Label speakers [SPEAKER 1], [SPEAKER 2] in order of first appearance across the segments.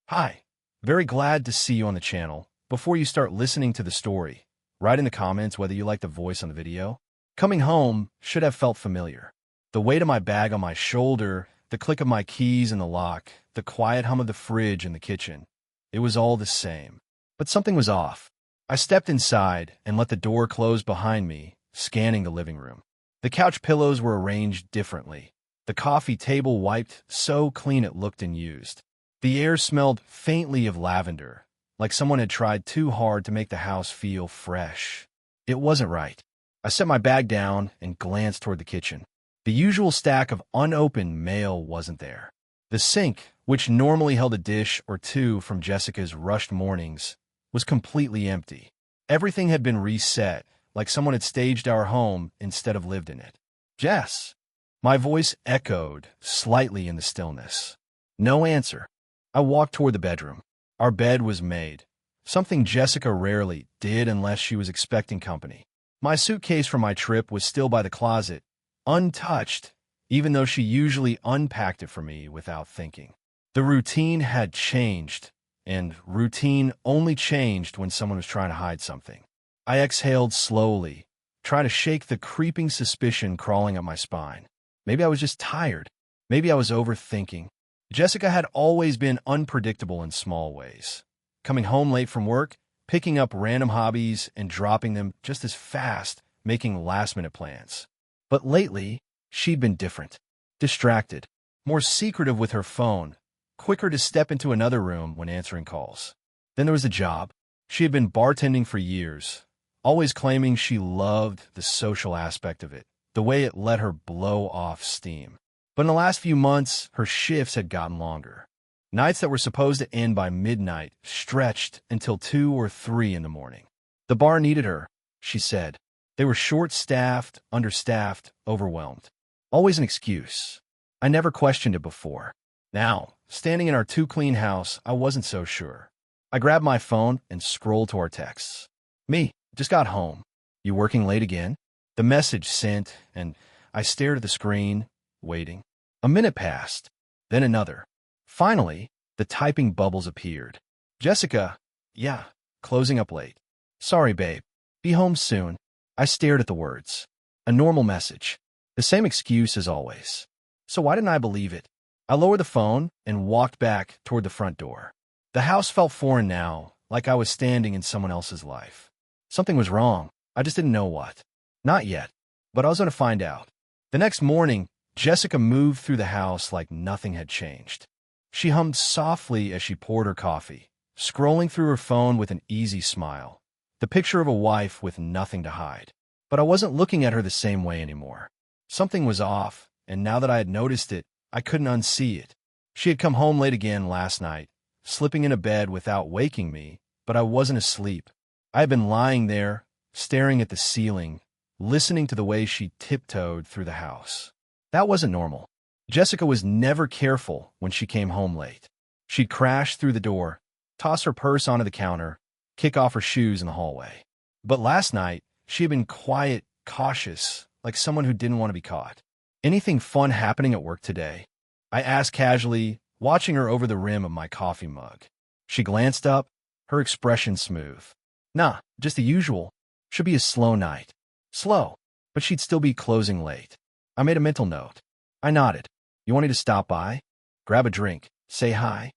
[SPEAKER 1] Hi, very glad to see you on the channel. Before you start listening to the story, write in the comments whether you like the voice on the video. Coming home should have felt familiar. The weight of my bag on my shoulder, the click of my keys in the lock, the quiet hum of the fridge in the kitchen. It was all the same. But something was off. I stepped inside and let the door close behind me, scanning the living room. The couch pillows were arranged differently. The coffee table wiped so clean it looked unused. The air smelled faintly of lavender, like someone had tried too hard to make the house feel fresh. It wasn't right. I set my bag down and glanced toward the kitchen. The usual stack of unopened mail wasn't there. The sink, which normally held a dish or two from Jessica's rushed mornings, was completely empty. Everything had been reset, like someone had staged our home instead of lived in it. "Jess!" My voice echoed slightly in the stillness. No answer. I walked toward the bedroom. Our bed was made, something Jessica rarely did unless she was expecting company. My suitcase from my trip was still by the closet, untouched, even though she usually unpacked it for me without thinking. The routine had changed, and routine only changed when someone was trying to hide something. I exhaled slowly, trying to shake the creeping suspicion crawling up my spine. Maybe I was just tired. Maybe I was overthinking. Jessica had always been unpredictable in small ways. Coming home late from work, picking up random hobbies and dropping them just as fast, making last-minute plans. But lately, she'd been different. Distracted, more secretive with her phone, quicker to step into another room when answering calls. Then there was the job. She had been bartending for years, always claiming she loved the social aspect of it, the way it let her blow off steam. But in the last few months, her shifts had gotten longer. Nights that were supposed to end by midnight stretched until 2 or 3 in the morning. The bar needed her, she said. They were short-staffed, understaffed, overwhelmed. Always an excuse. I never questioned it before. Now, standing in our too-clean house, I wasn't so sure. I grabbed my phone and scrolled to our texts. "Me, just got home. You working late again?" The message sent, and I stared at the screen, waiting. A minute passed, then another. Finally, the typing bubbles appeared. "Jessica, yeah, closing up late. Sorry, babe. Be home soon." I stared at the words. A normal message. The same excuse as always. So why didn't I believe it? I lowered the phone and walked back toward the front door. The house felt foreign now, like I was standing in someone else's life. Something was wrong. I just didn't know what. Not yet, but I was going to find out. The next morning, Jessica moved through the house like nothing had changed. She hummed softly as she poured her coffee, scrolling through her phone with an easy smile, the picture of a wife with nothing to hide. But I wasn't looking at her the same way anymore. Something was off, and now that I had noticed it, I couldn't unsee it. She had come home late again last night, slipping into bed without waking me, but I wasn't asleep. I had been lying there, staring at the ceiling, listening to the way she tiptoed through the house. That wasn't normal. Jessica was never careful when she came home late. She'd crash through the door, toss her purse onto the counter, kick off her shoes in the hallway. But last night, she had been quiet, cautious, like someone who didn't want to be caught. "Anything fun happening at work today?" I asked casually, watching her over the rim of my coffee mug. She glanced up, her expression smooth. "Nah, just the usual. Should be a slow night." Slow, but she'd still be closing late. I made a mental note. I nodded. "You want me to stop by? Grab a drink? Say hi?"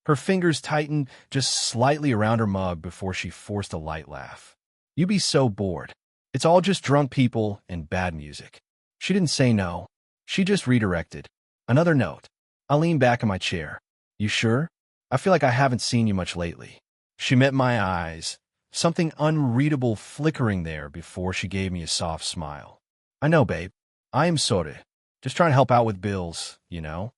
[SPEAKER 1] Her fingers tightened just slightly around her mug before she forced a light laugh. "You'd be so bored. It's all just drunk people and bad music." She didn't say no. She just redirected. Another note. I leaned back in my chair. "You sure? I feel like I haven't seen you much lately." She met my eyes, something unreadable flickering there before she gave me a soft smile. "I know, babe. I am sorry. Just trying to help out with bills, you know."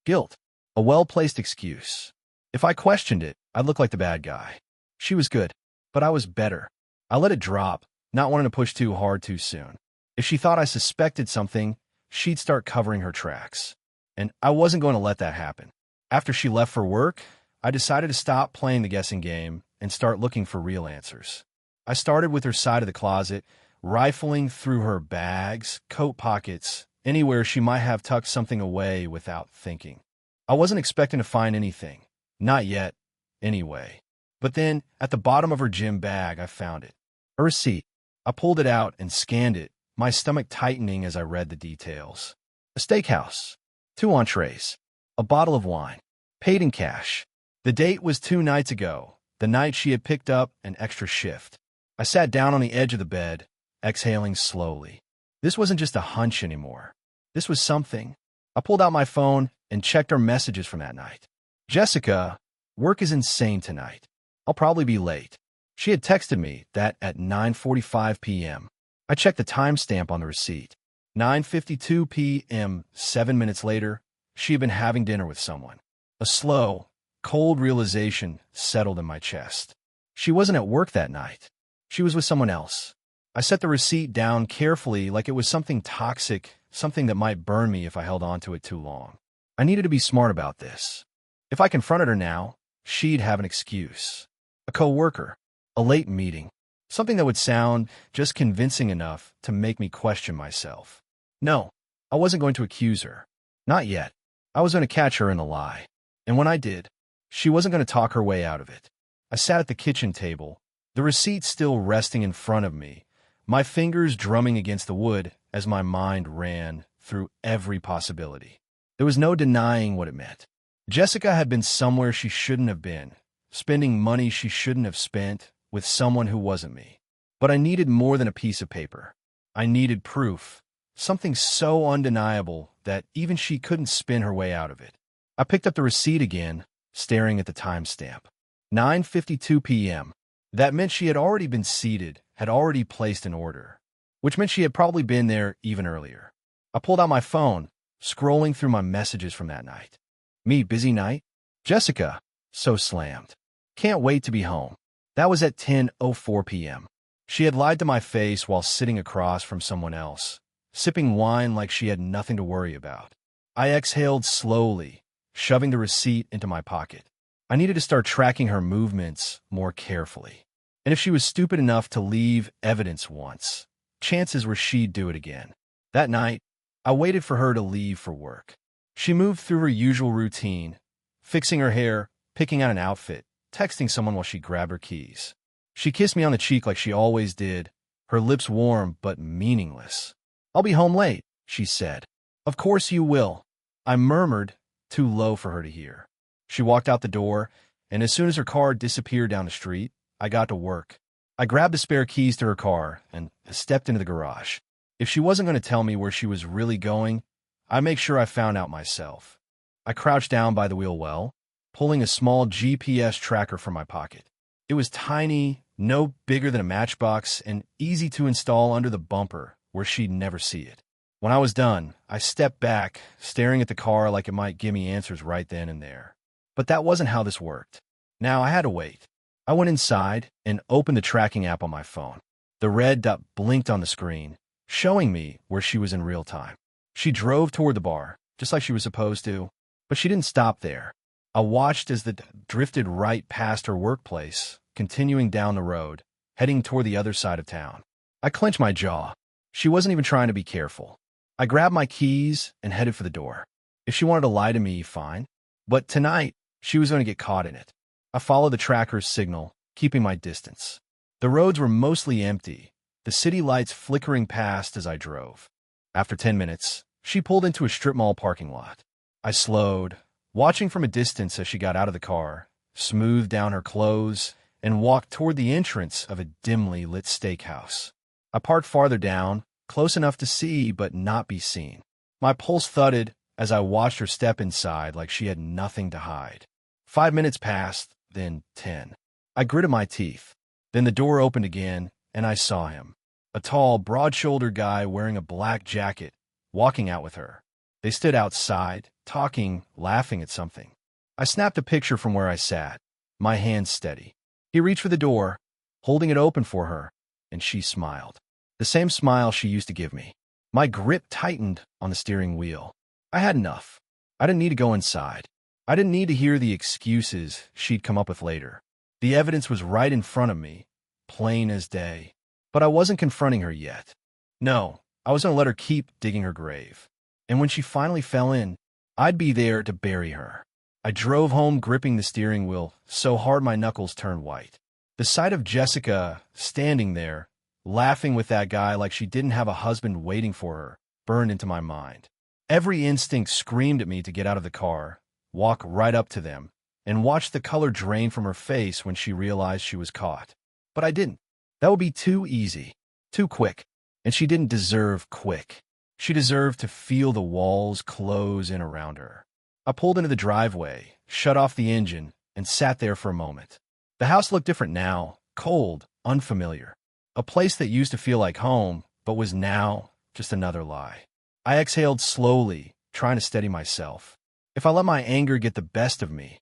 [SPEAKER 1] Guilt. A well-placed excuse. If I questioned it, I'd look like the bad guy. She was good, but I was better. I let it drop, not wanting to push too hard too soon. If she thought I suspected something, she'd start covering her tracks. And I wasn't going to let that happen. After she left for work, I decided to stop playing the guessing game and start looking for real answers. I started with her side of the closet, rifling through her bags, coat pockets, anywhere she might have tucked something away without thinking. I wasn't expecting to find anything. Not yet, anyway. But then, at the bottom of her gym bag, I found it. A receipt. I pulled it out and scanned it, my stomach tightening as I read the details. A steakhouse, 2 entrees, a bottle of wine, paid in cash. The date was 2 nights ago, the night she had picked up an extra shift. I sat down on the edge of the bed, exhaling slowly. This wasn't just a hunch anymore. This was something. I pulled out my phone and checked her messages from that night. Jessica, work is insane tonight. I'll probably be late. She had texted me that at 9:45 p.m. I checked the timestamp on the receipt. 9:52 p.m., 7 minutes later, she had been having dinner with someone. A slow, cold realization settled in my chest. She wasn't at work that night. She was with someone else. I set the receipt down carefully like it was something toxic, something that might burn me if I held on to it too long. I needed to be smart about this. If I confronted her now, she'd have an excuse. A coworker, a late meeting, something that would sound just convincing enough to make me question myself. No, I wasn't going to accuse her. Not yet. I was going to catch her in a lie. And when I did, she wasn't going to talk her way out of it. I sat at the kitchen table, the receipt still resting in front of me, my fingers drumming against the wood as my mind ran through every possibility. There was no denying what it meant. Jessica had been somewhere she shouldn't have been, spending money she shouldn't have spent with someone who wasn't me. But I needed more than a piece of paper. I needed proof, something so undeniable that even she couldn't spin her way out of it. I picked up the receipt again, staring at the timestamp. 9:52 p.m. That meant she had already been seated, had already placed an order, which meant she had probably been there even earlier. I pulled out my phone, scrolling through my messages from that night. Me, busy night? Jessica, so slammed. Can't wait to be home. That was at 10:04 p.m. She had lied to my face while sitting across from someone else, sipping wine like she had nothing to worry about. I exhaled slowly, shoving the receipt into my pocket. I needed to start tracking her movements more carefully. And if she was stupid enough to leave evidence once, chances were she'd do it again. That night, I waited for her to leave for work. She moved through her usual routine, fixing her hair, picking out an outfit, texting someone while she grabbed her keys. She kissed me on the cheek like she always did, her lips warm but meaningless. "I'll be home late," she said. "Of course you will," I murmured, too low for her to hear. She walked out the door, and as soon as her car disappeared down the street, I got to work. I grabbed the spare keys to her car and stepped into the garage. If she wasn't going to tell me where she was really going, I'd make sure I found out myself. I crouched down by the wheel well, pulling a small GPS tracker from my pocket. It was tiny, no bigger than a matchbox, and easy to install under the bumper where she'd never see it. When I was done, I stepped back, staring at the car like it might give me answers right then and there. But that wasn't how this worked. Now I had to wait. I went inside and opened the tracking app on my phone. The red dot blinked on the screen, showing me where she was in real time. She drove toward the bar, just like she was supposed to, but she didn't stop there. I watched as the drifted right past her workplace, continuing down the road, heading toward the other side of town. I clenched my jaw. She wasn't even trying to be careful. I grabbed my keys and headed for the door. If she wanted to lie to me, fine. But tonight, she was going to get caught in it. I followed the tracker's signal, keeping my distance. The roads were mostly empty, the city lights flickering past as I drove. After 10 minutes, she pulled into a strip mall parking lot. I slowed, watching from a distance as she got out of the car, smoothed down her clothes, and walked toward the entrance of a dimly lit steakhouse. I parked farther down, close enough to see but not be seen. My pulse thudded as I watched her step inside like she had nothing to hide. 5 minutes passed, then 10. I gritted my teeth. Then the door opened again, and I saw him. A tall, broad-shouldered guy wearing a black jacket, walking out with her. They stood outside, talking, laughing at something. I snapped a picture from where I sat, my hands steady. He reached for the door, holding it open for her, and she smiled. The same smile she used to give me. My grip tightened on the steering wheel. I had enough. I didn't need to go inside. I didn't need to hear the excuses she'd come up with later. The evidence was right in front of me, plain as day. But I wasn't confronting her yet. No, I was going to let her keep digging her grave. And when she finally fell in, I'd be there to bury her. I drove home gripping the steering wheel so hard my knuckles turned white. The sight of Jessica standing there, laughing with that guy like she didn't have a husband waiting for her, burned into my mind. Every instinct screamed at me to get out of the car, walk right up to them, and watch the color drain from her face when she realized she was caught. But I didn't. That would be too easy, too quick. And she didn't deserve quick. She deserved to feel the walls close in around her. I pulled into the driveway, shut off the engine, and sat there for a moment. The house looked different now, cold, unfamiliar. A place that used to feel like home, but was now just another lie. I exhaled slowly, trying to steady myself. If I let my anger get the best of me,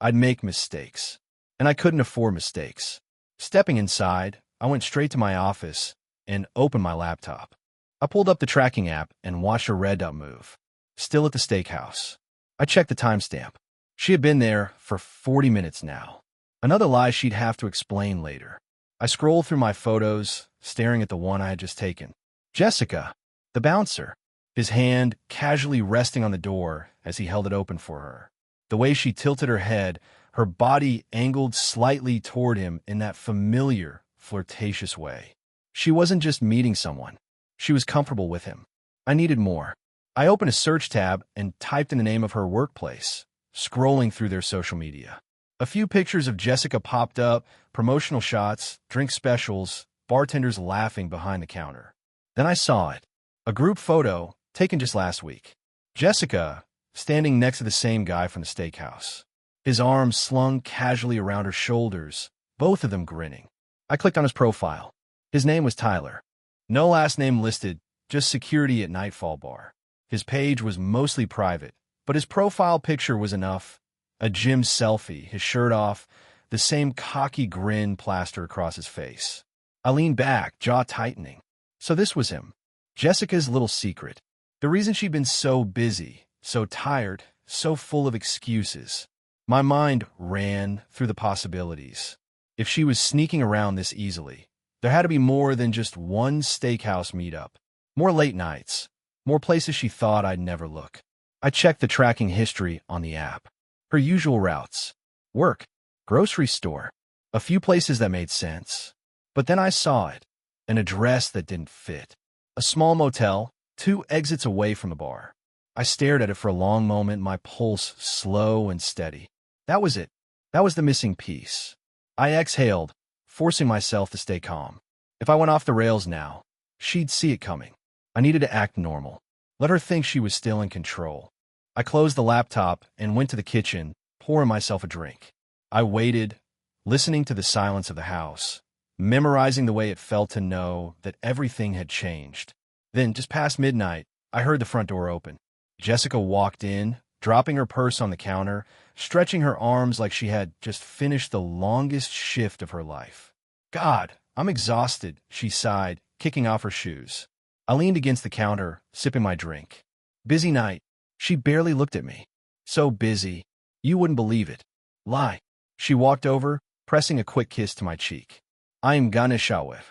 [SPEAKER 1] I'd make mistakes. And I couldn't afford mistakes. Stepping inside, I went straight to my office and opened my laptop. I pulled up the tracking app and watched her red dot move. Still at the steakhouse. I checked the timestamp. She had been there for 40 minutes now. Another lie she'd have to explain later. I scrolled through my photos, staring at the one I had just taken. Jessica, the bouncer, his hand casually resting on the door as he held it open for her. The way she tilted her head, her body angled slightly toward him in that familiar, flirtatious way. She wasn't just meeting someone. She was comfortable with him. I needed more. I opened a search tab and typed in the name of her workplace, scrolling through their social media. A few pictures of Jessica popped up, promotional shots, drink specials, bartenders laughing behind the counter. Then I saw it. A group photo taken just last week. Jessica standing next to the same guy from the steakhouse. His arms slung casually around her shoulders, both of them grinning. I clicked on his profile. His name was Tyler. No last name listed, just security at Nightfall Bar. His page was mostly private, but his profile picture was enough. A gym selfie, his shirt off, the same cocky grin plastered across his face. I leaned back, jaw tightening. So this was him. Jessica's little secret. The reason she'd been so busy, so tired, so full of excuses. My mind ran through the possibilities. If she was sneaking around this easily, there had to be more than just one steakhouse meetup. More late nights. More places she thought I'd never look. I checked the tracking history on the app. Her usual routes. Work. Grocery store. A few places that made sense. But then I saw it. An address that didn't fit. A small motel, 2 exits away from the bar. I stared at it for a long moment, my pulse slow and steady. That was it. That was the missing piece. I exhaled, forcing myself to stay calm. If I went off the rails now, she'd see it coming. I needed to act normal. Let her think she was still in control. I closed the laptop and went to the kitchen, pouring myself a drink. I waited, listening to the silence of the house, memorizing the way it felt to know that everything had changed. Then, just past midnight, I heard the front door open. Jessica walked in, dropping her purse on the counter, stretching her arms like she had just finished the longest shift of her life. God, I'm exhausted, she sighed, kicking off her shoes. I leaned against the counter, sipping my drink. Busy night. She barely looked at me. So busy, you wouldn't believe it. Lie. She walked over, pressing a quick kiss to my cheek. I'm gonna show it.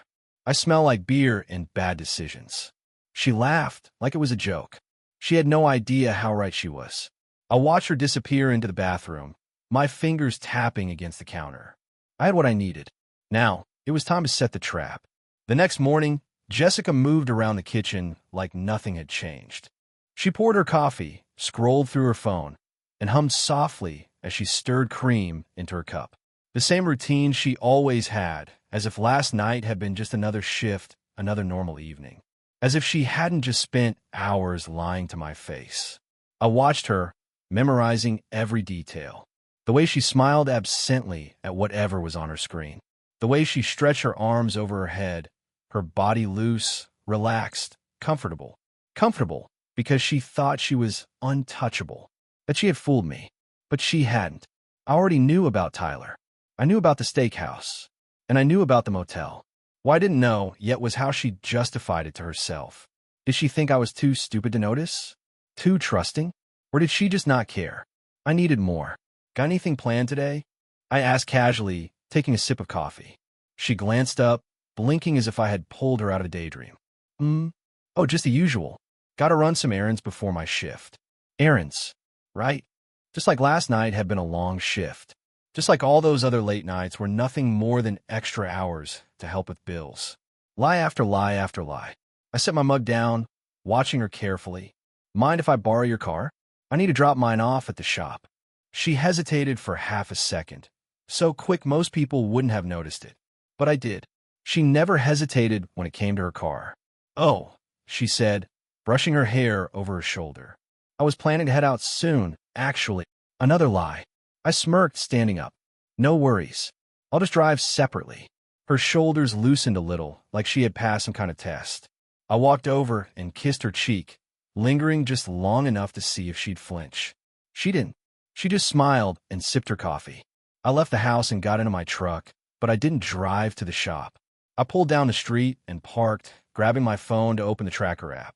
[SPEAKER 1] I smell like beer and bad decisions. She laughed like it was a joke. She had no idea how right she was. I watched her disappear into the bathroom, my fingers tapping against the counter. I had what I needed. Now, it was time to set the trap. The next morning, Jessica moved around the kitchen like nothing had changed. She poured her coffee, scrolled through her phone, and hummed softly as she stirred cream into her cup. The same routine she always had, as if last night had been just another shift, another normal evening. As if she hadn't just spent hours lying to my face. I watched her, memorizing every detail. The way she smiled absently at whatever was on her screen. The way she stretched her arms over her head, her body loose, relaxed, comfortable. Comfortable because she thought she was untouchable, that she had fooled me. But she hadn't. I already knew about Tyler. I knew about the steakhouse. And I knew about the motel. What I didn't know yet was how she justified it to herself. Did she think I was too stupid to notice? Too trusting? Or did she just not care? I needed more. Got anything planned today? I asked casually, taking a sip of coffee. She glanced up, blinking as if I had pulled her out of a daydream. Oh, just the usual. Gotta run some errands before my shift. Errands, right? Just like last night had been a long shift. Just like all those other late nights were nothing more than extra hours to help with bills. Lie after lie after lie. I set my mug down, watching her carefully. Mind if I borrow your car? I need to drop mine off at the shop. She hesitated for half a second. So quick most people wouldn't have noticed it. But I did. She never hesitated when it came to her car. Oh, she said, brushing her hair over her shoulder. I was planning to head out soon, actually. Another lie. I smirked, standing up. No worries. I'll just drive separately. Her shoulders loosened a little, like she had passed some kind of test. I walked over and kissed her cheek, lingering just long enough to see if she'd flinch. She didn't. She just smiled and sipped her coffee. I left the house and got into my truck, but I didn't drive to the shop. I pulled down the street and parked, grabbing my phone to open the tracker app.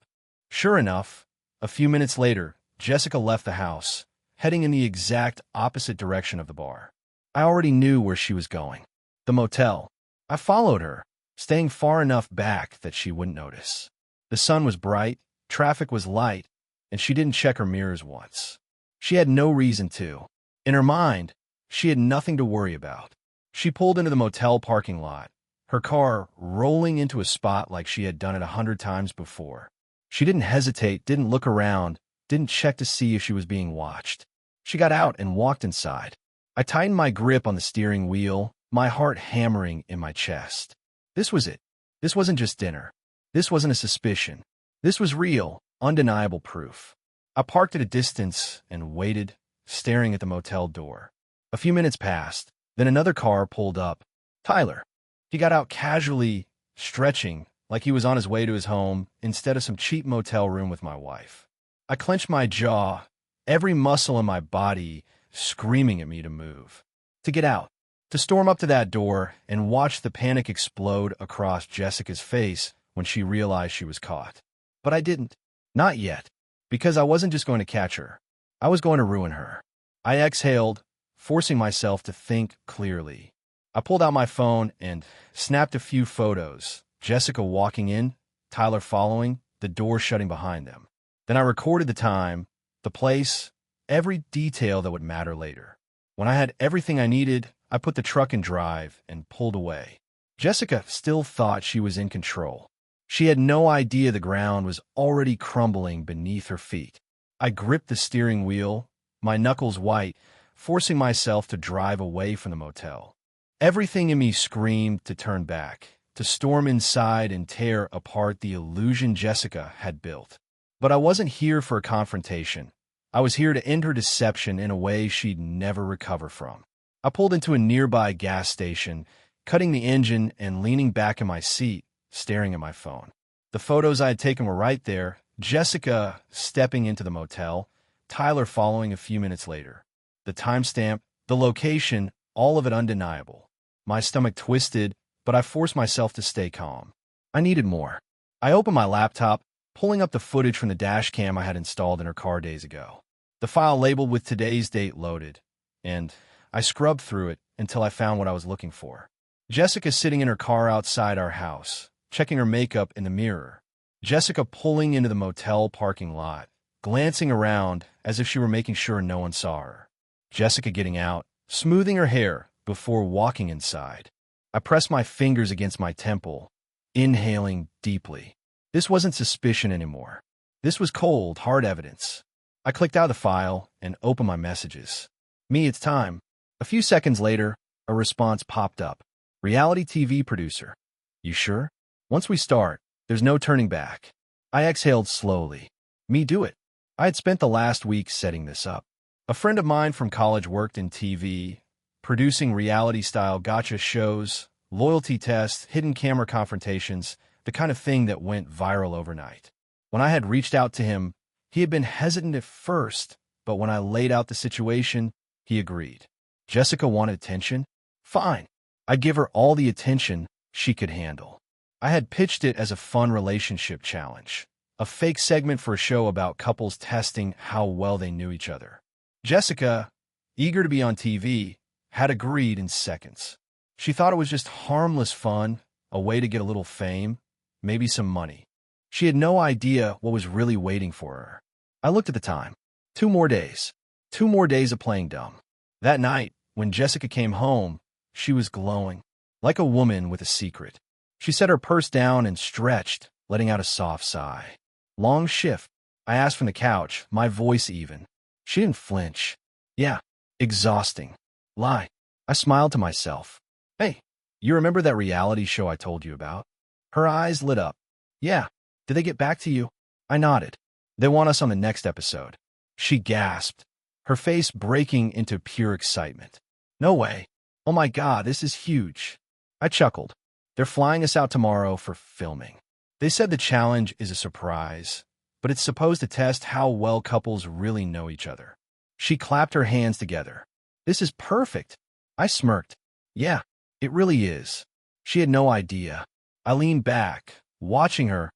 [SPEAKER 1] Sure enough, a few minutes later, Jessica left the house, heading in the exact opposite direction of the bar. I already knew where she was going. The motel. I followed her, staying far enough back that she wouldn't notice. The sun was bright, traffic was light, and she didn't check her mirrors once. She had no reason to. In her mind, she had nothing to worry about. She pulled into the motel parking lot, her car rolling into a spot like she had done it 100 times before. She didn't hesitate, didn't look around, didn't check to see if she was being watched. She got out and walked inside. I tightened my grip on the steering wheel, my heart hammering in my chest. This was it. This wasn't just dinner. This wasn't a suspicion. This was real, undeniable proof. I parked at a distance and waited, staring at the motel door. A few minutes passed, then another car pulled up. Tyler. He got out casually, stretching, like he was on his way to his home instead of some cheap motel room with my wife. I clenched my jaw, every muscle in my body screaming at me to move, to get out, to storm up to that door and watch the panic explode across Jessica's face when she realized she was caught. But I didn't. Not yet. Because I wasn't just going to catch her. I was going to ruin her. I exhaled, forcing myself to think clearly. I pulled out my phone and snapped a few photos. Jessica walking in, Tyler following, the door shutting behind them. Then I recorded the time, the place, every detail that would matter later. When I had everything I needed, I put the truck in drive and pulled away. Jessica still thought she was in control. She had no idea the ground was already crumbling beneath her feet. I gripped the steering wheel, my knuckles white, forcing myself to drive away from the motel. Everything in me screamed to turn back, to storm inside and tear apart the illusion Jessica had built. But I wasn't here for a confrontation. I was here to end her deception in a way she'd never recover from. I pulled into a nearby gas station, cutting the engine and leaning back in my seat, staring at my phone. The photos I had taken were right there, Jessica stepping into the motel, Tyler following a few minutes later. The timestamp, the location, all of it undeniable. My stomach twisted, but I forced myself to stay calm. I needed more. I opened my laptop, pulling up the footage from the dash cam I had installed in her car days ago. The file labeled with today's date loaded, and I scrubbed through it until I found what I was looking for. Jessica sitting in her car outside our house, checking her makeup in the mirror. Jessica pulling into the motel parking lot, glancing around as if she were making sure no one saw her. Jessica getting out, smoothing her hair before walking inside. I pressed my fingers against my temple, inhaling deeply. This wasn't suspicion anymore. This was cold, hard evidence. I clicked out the file and opened my messages. Me, it's time. A few seconds later, a response popped up. Reality TV producer. You sure? Once we start, there's no turning back. I exhaled slowly. Me, do it. I had spent the last week setting this up. A friend of mine from college worked in TV, producing reality-style gotcha shows, loyalty tests, hidden camera confrontations, the kind of thing that went viral overnight. When I had reached out to him, he had been hesitant at first, but when I laid out the situation, he agreed. Jessica wanted attention? Fine. I'd give her all the attention she could handle. I had pitched it as a fun relationship challenge, a fake segment for a show about couples testing how well they knew each other. Jessica, eager to be on TV, had agreed in seconds. She thought it was just harmless fun, a way to get a little fame, maybe some money. She had no idea what was really waiting for her. I looked at the time. 2 more days. 2 more days of playing dumb. That night, when Jessica came home, she was glowing, like a woman with a secret. She set her purse down and stretched, letting out a soft sigh. Long shift, I asked from the couch, my voice even. She didn't flinch. Yeah, exhausting. Lie. I smiled to myself. Hey, you remember that reality show I told you about? Her eyes lit up. Yeah. Did they get back to you? I nodded. They want us on the next episode. She gasped, her face breaking into pure excitement. No way. Oh my God, this is huge. I chuckled. They're flying us out tomorrow for filming. They said the challenge is a surprise, but it's supposed to test how well couples really know each other. She clapped her hands together. This is perfect. I smirked. Yeah, it really is. She had no idea. I leaned back, watching her,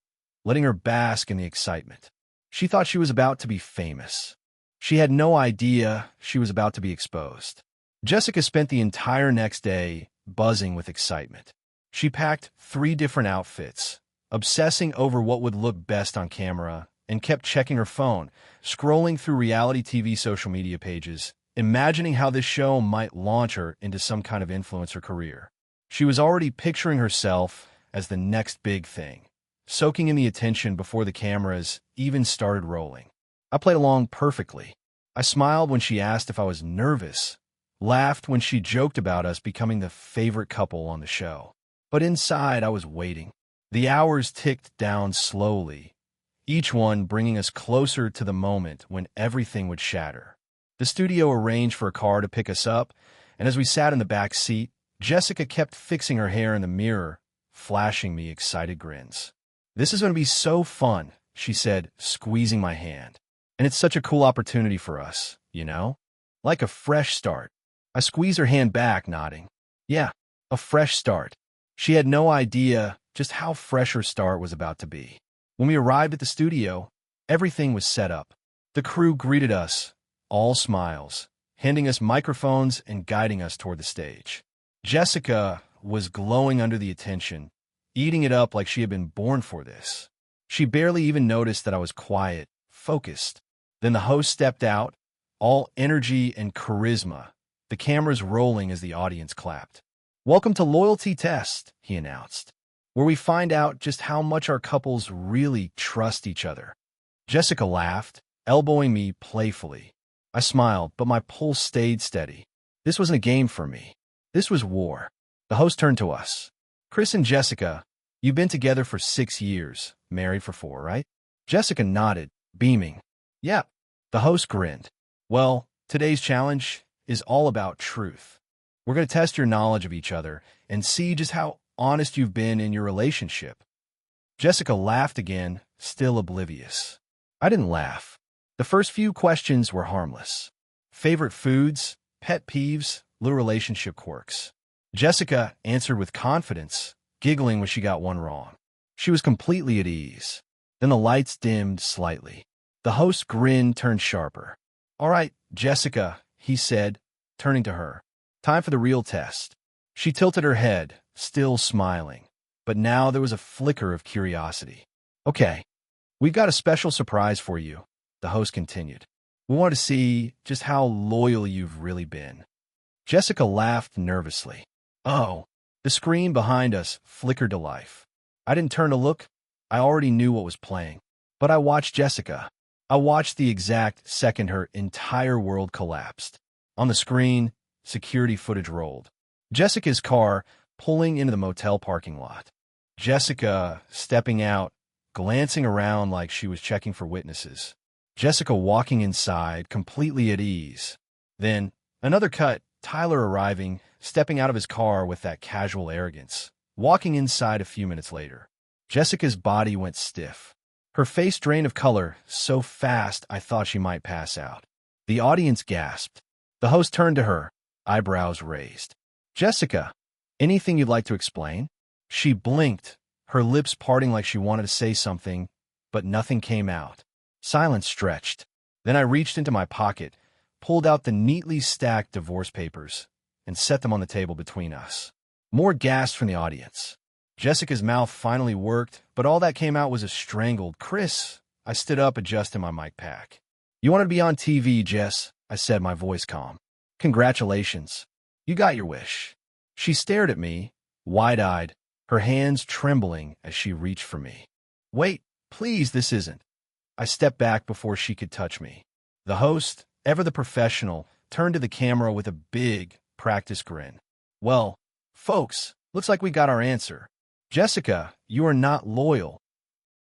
[SPEAKER 1] letting her bask in the excitement. She thought she was about to be famous. She had no idea she was about to be exposed. Jessica spent the entire next day buzzing with excitement. She packed 3 different outfits, obsessing over what would look best on camera, and kept checking her phone, scrolling through reality TV social media pages, imagining how this show might launch her into some kind of influencer career. She was already picturing herself as the next big thing, soaking in the attention before the cameras even started rolling. I played along perfectly. I smiled when she asked if I was nervous, laughed when she joked about us becoming the favorite couple on the show. But inside, I was waiting. The hours ticked down slowly, each one bringing us closer to the moment when everything would shatter. The studio arranged for a car to pick us up, and as we sat in the back seat, Jessica kept fixing her hair in the mirror, flashing me excited grins. This is going to be so fun, she said, squeezing my hand. And it's such a cool opportunity for us, you know? Like a fresh start. I squeezed her hand back, nodding. Yeah, a fresh start. She had no idea just how fresh her start was about to be. When we arrived at the studio, everything was set up. The crew greeted us, all smiles, handing us microphones and guiding us toward the stage. Jessica was glowing under the attention, eating it up like she had been born for this. She barely even noticed that I was quiet, focused. Then the host stepped out, all energy and charisma, the cameras rolling as the audience clapped. Welcome to Loyalty Test, he announced, where we find out just how much our couples really trust each other. Jessica laughed, elbowing me playfully. I smiled, but my pulse stayed steady. This wasn't a game for me. This was war. The host turned to us. Chris and Jessica, you've been together for 6 years, married for 4, right? Jessica nodded, beaming. Yeah. The host grinned. Well, today's challenge is all about truth. We're going to test your knowledge of each other and see just how honest you've been in your relationship. Jessica laughed again, still oblivious. I didn't laugh. The first few questions were harmless. Favorite foods, pet peeves, little relationship quirks. Jessica answered with confidence, giggling when she got one wrong. She was completely at ease. Then the lights dimmed slightly. The host's grin turned sharper. All right, Jessica, he said, turning to her. Time for the real test. She tilted her head, still smiling. But now there was a flicker of curiosity. Okay, we've got a special surprise for you, the host continued. We want to see just how loyal you've really been. Jessica laughed nervously. Oh, the screen behind us flickered to life. I didn't turn to look. I already knew what was playing. But I watched Jessica. I watched the exact second her entire world collapsed. On the screen, security footage rolled. Jessica's car pulling into the motel parking lot. Jessica stepping out, glancing around like she was checking for witnesses. Jessica walking inside, completely at ease. Then, another cut, Tyler arriving, stepping out of his car with that casual arrogance, walking inside a few minutes later. Jessica's body went stiff. Her face drained of color so fast I thought she might pass out. The audience gasped. The host turned to her, eyebrows raised. Jessica, anything you'd like to explain? She blinked, her lips parting like she wanted to say something, but nothing came out. Silence stretched. Then I reached into my pocket, pulled out the neatly stacked divorce papers, and set them on the table between us. More gasps from the audience. Jessica's mouth finally worked, but all that came out was a strangled, Chris. I stood up, adjusting my mic pack. You wanted to be on TV, Jess, I said, my voice calm. Congratulations. You got your wish. She stared at me, wide-eyed, her hands trembling as she reached for me. Wait, please, this isn't. I stepped back before she could touch me. The host, ever the professional, turned to the camera with a big, practiced grin. Well, folks, looks like we got our answer. Jessica, you are not loyal.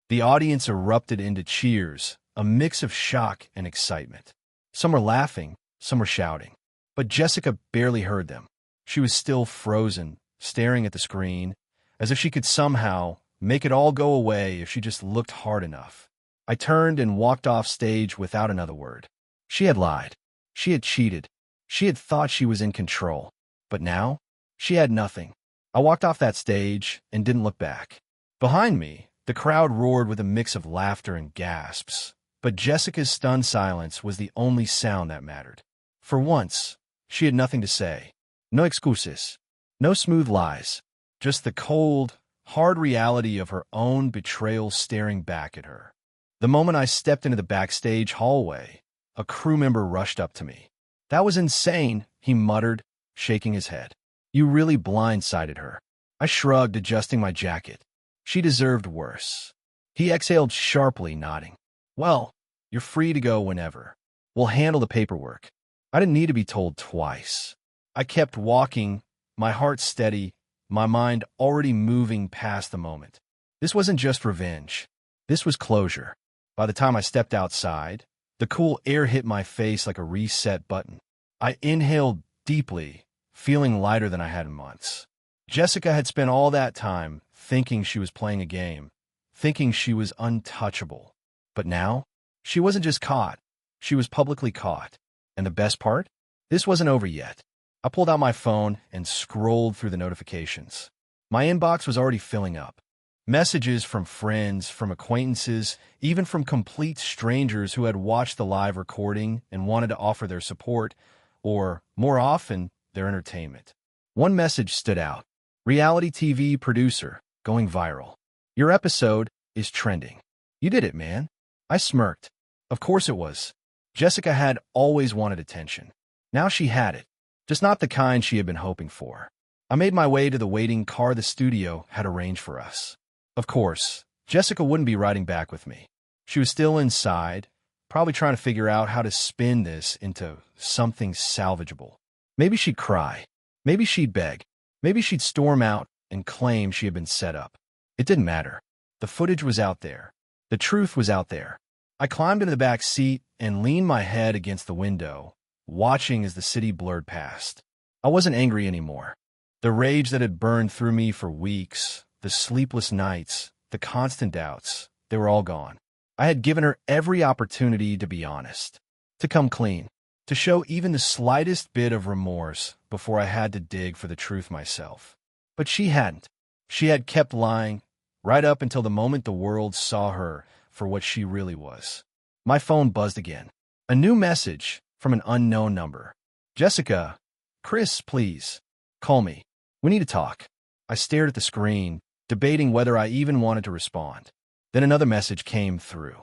[SPEAKER 1] The audience erupted into cheers, a mix of shock and excitement. Some were laughing, some were shouting. But Jessica barely heard them. She was still frozen, staring at the screen, as if she could somehow make it all go away if she just looked hard enough. I turned and walked off stage without another word. She had lied. She had cheated. She had thought she was in control. But now, she had nothing. I walked off that stage and didn't look back. Behind me, the crowd roared with a mix of laughter and gasps. But Jessica's stunned silence was the only sound that mattered. For once, she had nothing to say. No excuses. No smooth lies. Just the cold, hard reality of her own betrayal staring back at her. The moment I stepped into the backstage hallway, a crew member rushed up to me. That was insane, he muttered, shaking his head. You really blindsided her. I shrugged, adjusting my jacket. She deserved worse. He exhaled sharply, nodding. Well, you're free to go whenever. We'll handle the paperwork. I didn't need to be told twice. I kept walking, my heart steady, my mind already moving past the moment. This wasn't just revenge. This was closure. By the time I stepped outside, the cool air hit my face like a reset button. I inhaled deeply, feeling lighter than I had in months. Jessica had spent all that time thinking she was playing a game, thinking she was untouchable. But now, she wasn't just caught. She was publicly caught. And the best part? This wasn't over yet. I pulled out my phone and scrolled through the notifications. My inbox was already filling up. Messages from friends, from acquaintances, even from complete strangers who had watched the live recording and wanted to offer their support, or, more often, their entertainment. One message stood out. Reality TV producer, going viral. Your episode is trending. You did it, man. I smirked. Of course it was. Jessica had always wanted attention. Now she had it, just not the kind she had been hoping for. I made my way to the waiting car the studio had arranged for us. Of course, Jessica wouldn't be riding back with me. She was still inside, probably trying to figure out how to spin this into something salvageable. Maybe she'd cry. Maybe she'd beg. Maybe she'd storm out and claim she had been set up. It didn't matter. The footage was out there. The truth was out there. I climbed into the back seat and leaned my head against the window, watching as the city blurred past. I wasn't angry anymore. The rage that had burned through me for weeks, the sleepless nights, the constant doubts, they were all gone. I had given her every opportunity to be honest, to come clean, to show even the slightest bit of remorse before I had to dig for the truth myself. But she hadn't. She had kept lying, right up until the moment the world saw her for what she really was. My phone buzzed again. A new message from an unknown number. Jessica, Chris, please, call me. We need to talk. I stared at the screen, debating whether I even wanted to respond. Then another message came through.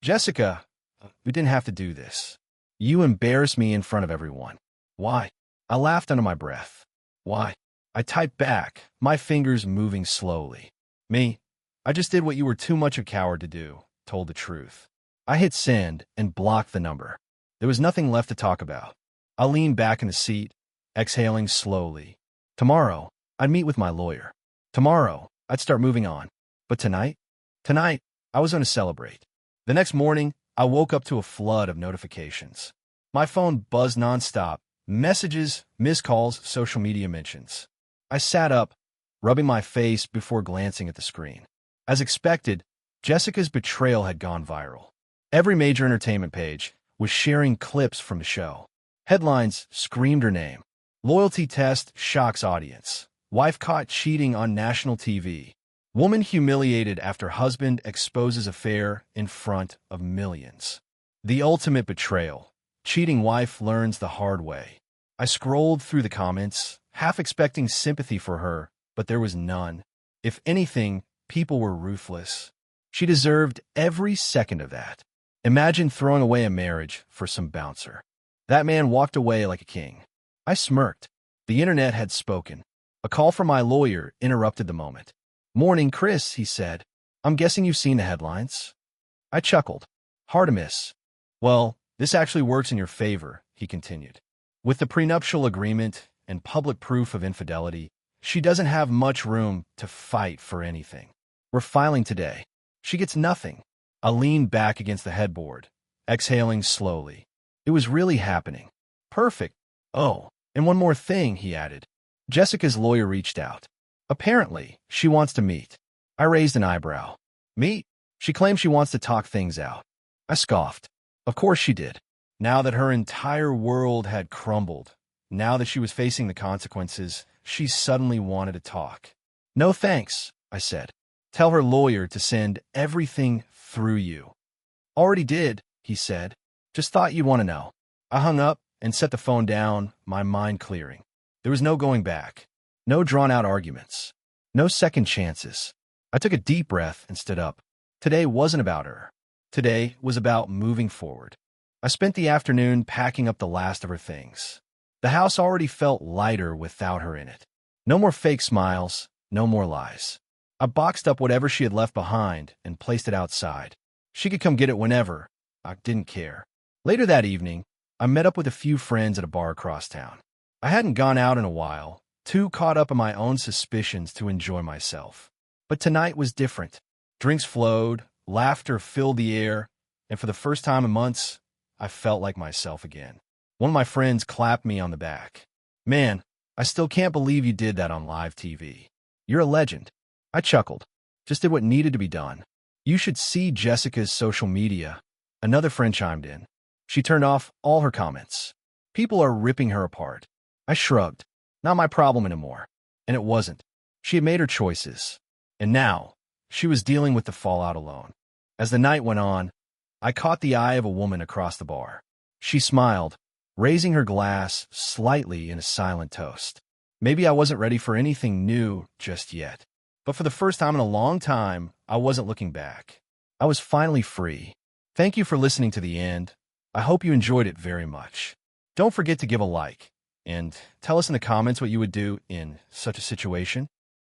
[SPEAKER 1] Jessica, we didn't have to do this. You embarrassed me in front of everyone. Why? I laughed under my breath. Why? I typed back, my fingers moving slowly. Me? I just did what you were too much a coward to do, told the truth. I hit send and blocked the number. There was nothing left to talk about. I leaned back in the seat, exhaling slowly. Tomorrow, I'd meet with my lawyer. Tomorrow, I'd start moving on. But tonight, I was going to celebrate. The next morning, I woke up to a flood of notifications. My phone buzzed nonstop. Messages, missed calls, social media mentions. I sat up, rubbing my face before glancing at the screen. As expected, Jessica's betrayal had gone viral. Every major entertainment page was sharing clips from the show. Headlines screamed her name. Loyalty test shocks audience. Wife caught cheating on national TV. Woman humiliated after husband exposes affair in front of millions. The ultimate betrayal. Cheating wife learns the hard way. I scrolled through the comments, half expecting sympathy for her, but there was none. If anything, people were ruthless. She deserved every second of that. Imagine throwing away a marriage for some bouncer. That man walked away like a king. I smirked. The internet had spoken. A call from my lawyer interrupted the moment. "Morning, Chris," he said. "I'm guessing you've seen the headlines." I chuckled. "Hard to miss." "Well, this actually works in your favor," he continued. "With the prenuptial agreement and public proof of infidelity, she doesn't have much room to fight for anything. We're filing today. She gets nothing." I leaned back against the headboard, exhaling slowly. It was really happening. "Perfect. Oh, and one more thing," he added. "Jessica's lawyer reached out. Apparently, she wants to meet." I raised an eyebrow. "Meet?" "She claims she wants to talk things out." I scoffed. Of course she did. Now that her entire world had crumbled, now that she was facing the consequences, she suddenly wanted to talk. "No thanks," I said. "Tell her lawyer to send everything through you." "Already did," he said. "Just thought you'd want to know." I hung up and set the phone down, my mind clearing. There was no going back. No drawn-out arguments. No second chances. I took a deep breath and stood up. Today wasn't about her. Today was about moving forward. I spent the afternoon packing up the last of her things. The house already felt lighter without her in it. No more fake smiles, no more lies. I boxed up whatever she had left behind and placed it outside. She could come get it whenever. I didn't care. Later that evening, I met up with a few friends at a bar across town. I hadn't gone out in a while, too caught up in my own suspicions to enjoy myself. But tonight was different. Drinks flowed, laughter filled the air, and for the first time in months, I felt like myself again. One of my friends clapped me on the back. "Man, I still can't believe you did that on live TV. You're a legend." I chuckled. "Just did what needed to be done." "You should see Jessica's social media." Another friend chimed in. She turned off all her comments. "People are ripping her apart." I shrugged. Not my problem anymore. And it wasn't. She had made her choices. And now, she was dealing with the fallout alone. As the night went on, I caught the eye of a woman across the bar. She smiled, raising her glass slightly in a silent toast. Maybe I wasn't ready for anything new just yet. But for the first time in a long time, I wasn't looking back. I was finally free. Thank you for listening to the end. I hope you enjoyed it very much. Don't forget to give a like, and tell us in the comments what you would do in such a situation.